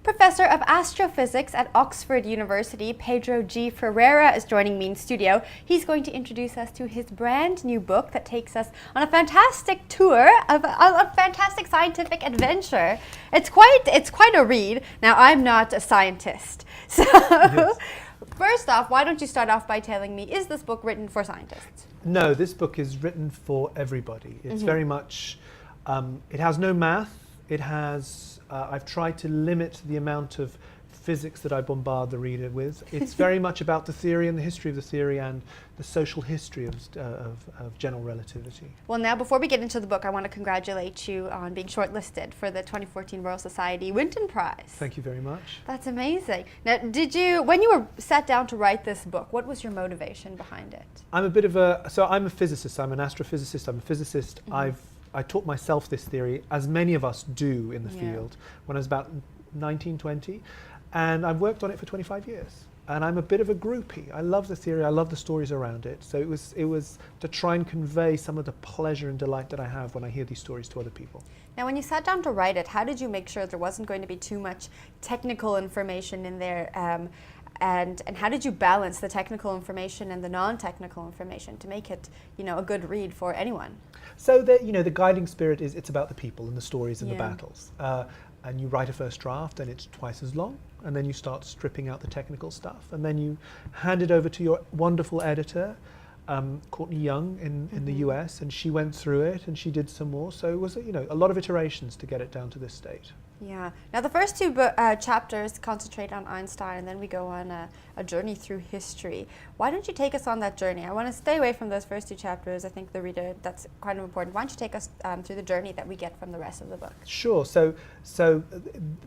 Professor of Astrophysics at Oxford University, Pedro G. Ferreira, is joining me in studio. He's going to introduce us to his brand new book that takes us on a fantastic tour of a fantastic scientific adventure. It's quite a read. Now, I'm not a scientist, so yes. First off, why don't you start off by telling me, is this book written for scientists? No, this book is written for everybody. It's very much, it has no math. It has, I've tried to limit the amount of physics that I bombard the reader with. It's very much about the theory and the history of the theory and the social history of general relativity. Well, now before we get into the book, I want to congratulate you on being shortlisted for the 2014 Royal Society Winton Prize. Thank you very much. That's amazing. Now, when you were sat down to write this book, what was your motivation behind it? I'm a physicist. I'm an astrophysicist. I'm a physicist. I taught myself this theory, as many of us do in the field, when I was about 19, 20. And I've worked on it for 25 years. And I'm a bit of a groupie. I love the theory. I love the stories around it. So it was to try and convey some of the pleasure and delight that I have when I hear these stories to other people. Now, when you sat down to write it, how did you make sure there wasn't going to be too much technical information in there? And how did you balance the technical information and the non-technical information to make it, a good read for anyone? So the guiding spirit is it's about the people and the stories and the battles. And you write a first draft and it's twice as long, and then you start stripping out the technical stuff, and then you hand it over to your wonderful editor, Courtney Young in the US, and she went through it and she did some more. So it was a lot of iterations to get it down to this state. Yeah. Now the first two chapters concentrate on Einstein, and then we go on a journey through history. Why don't you take us on that journey? I want to stay away from those first two chapters. I think the reader, that's kind of important. Why don't you take us through the journey that we get from the rest of the book? Sure. So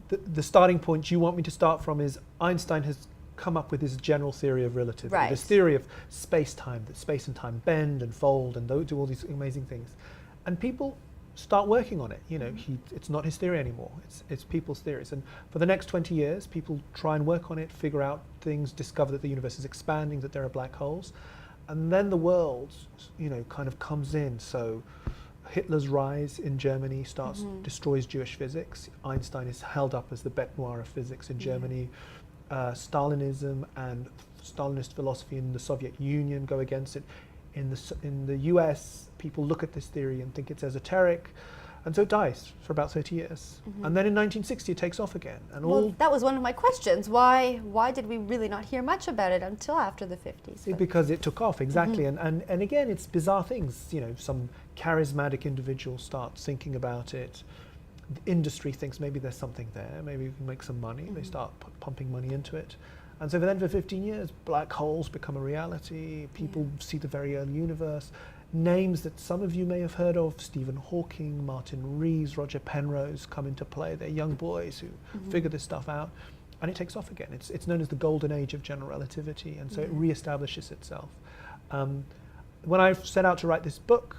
the starting point you want me to start from is Einstein has come up with his general theory of relativity, this theory of space-time, that space and time bend and fold and do all these amazing things. And people start working on it. It's not his theory anymore. It's people's theories. And for the next 20 years, people try and work on it, figure out things, discover that the universe is expanding, that there are black holes. And then the world, kind of comes in. So Hitler's rise in Germany destroys Jewish physics. Einstein is held up as the bête noire of physics in Germany. Stalinism and Stalinist philosophy in the Soviet Union go against it. In the US, people look at this theory and think it's esoteric, and so it dies for about 30 years. And then in 1960 it takes off again. And that was one of my questions. Why did we really not hear much about it until after the 50s? Because it took off, exactly. And again, it's bizarre things. Some charismatic individual starts thinking about it. The industry thinks maybe there's something there, maybe we can make some money. They start pumping money into it. And so then for 15 years, black holes become a reality. People see the very early universe. Names that some of you may have heard of, Stephen Hawking, Martin Rees, Roger Penrose, come into play. They're young boys who figure this stuff out. And it takes off again. It's known as the golden age of general relativity, and so it reestablishes itself. When I set out to write this book,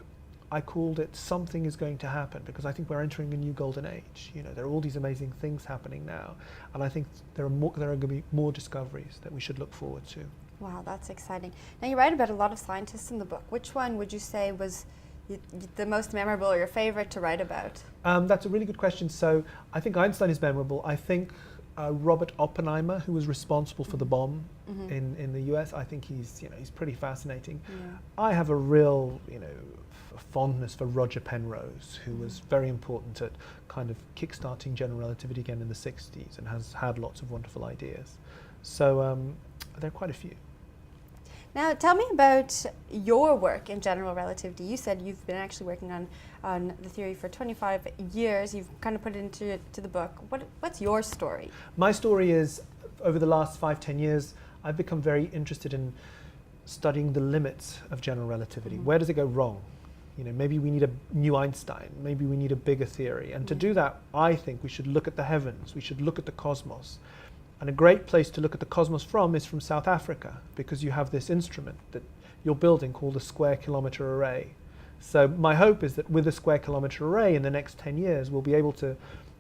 I called it Something is Going to Happen, because I think we're entering a new golden age. There are all these amazing things happening now, and I think there are going to be more discoveries that we should look forward to. Wow, that's exciting. Now you write about a lot of scientists in the book. Which one would you say was the most memorable or your favorite to write about? That's a really good question. So I think Einstein is memorable. I think Robert Oppenheimer, who was responsible for the bomb in the US, I think he's pretty fascinating. I have a real fondness for Roger Penrose, who was very important at kind of kickstarting general relativity again in the 60s and has had lots of wonderful ideas. So there are quite a few. Now tell me about your work in general relativity. You said you've been actually working on the theory for 25 years. You've kind of put it into the book. What's your story? My story is, over the last 5-10 years, I've become very interested in studying the limits of general relativity. Where does it go wrong? Maybe we need a new Einstein, maybe we need a bigger theory. And to do that, I think we should look at the heavens, we should look at the cosmos. And a great place to look at the cosmos is from South Africa, because you have this instrument that you're building called a square kilometre array. So my hope is that with a square kilometre array in the next 10 years, we'll be able to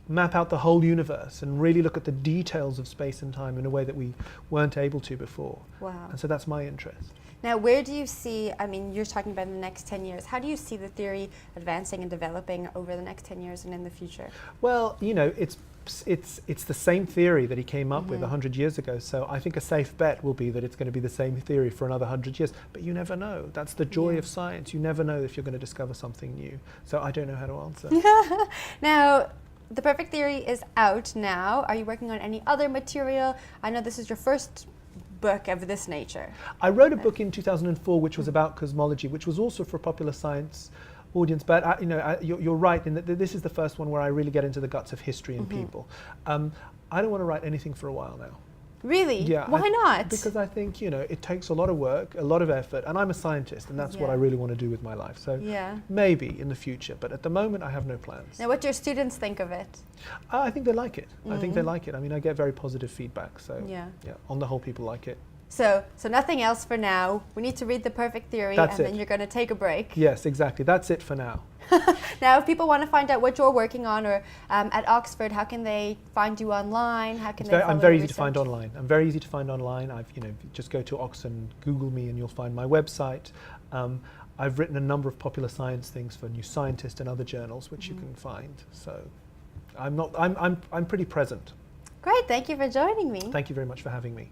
map out the whole universe and really look at the details of space and time in a way that we weren't able to before. Wow. And so that's my interest. Now, where do you see, I mean, you're talking about in the next 10 years. How do you see the theory advancing and developing over the next 10 years and in the future? Well, you know, it's the same theory that he came up with 100 years ago. So I think a safe bet will be that it's going to be the same theory for another 100 years. But you never know. That's the joy of science. You never know if you're going to discover something new. So I don't know how to answer. Now, The Perfect Theory is out now. Are you working on any other material? I know this is your first book of this nature. I wrote a book in 2004 which was about cosmology, which was also for a popular science audience, but you're right in that this is the first one where I really get into the guts of history and people. I don't want to write anything for a while now. Really? Yeah. Why not? Because I think, you know, it takes a lot of work, a lot of effort, and I'm a scientist, and that's what I really want to do with my life. So maybe in the future, but at the moment I have no plans. Now, what do your students think of it? I think they like it. I think they like it. I mean, I get very positive feedback, so yeah, on the whole, people like it. So nothing else for now. We need to read The Perfect Theory, and then you're going to take a break. Yes, exactly. That's it for now. Now, if people want to find out what you're working on, or at Oxford, how can they find you online? How can I'm very easy to find online. I'm very easy to find online. Just go to Oxford and Google me, and you'll find my website. I've written a number of popular science things for New Scientist and other journals, which you can find. So, I'm pretty present. Great. Thank you for joining me. Thank you very much for having me.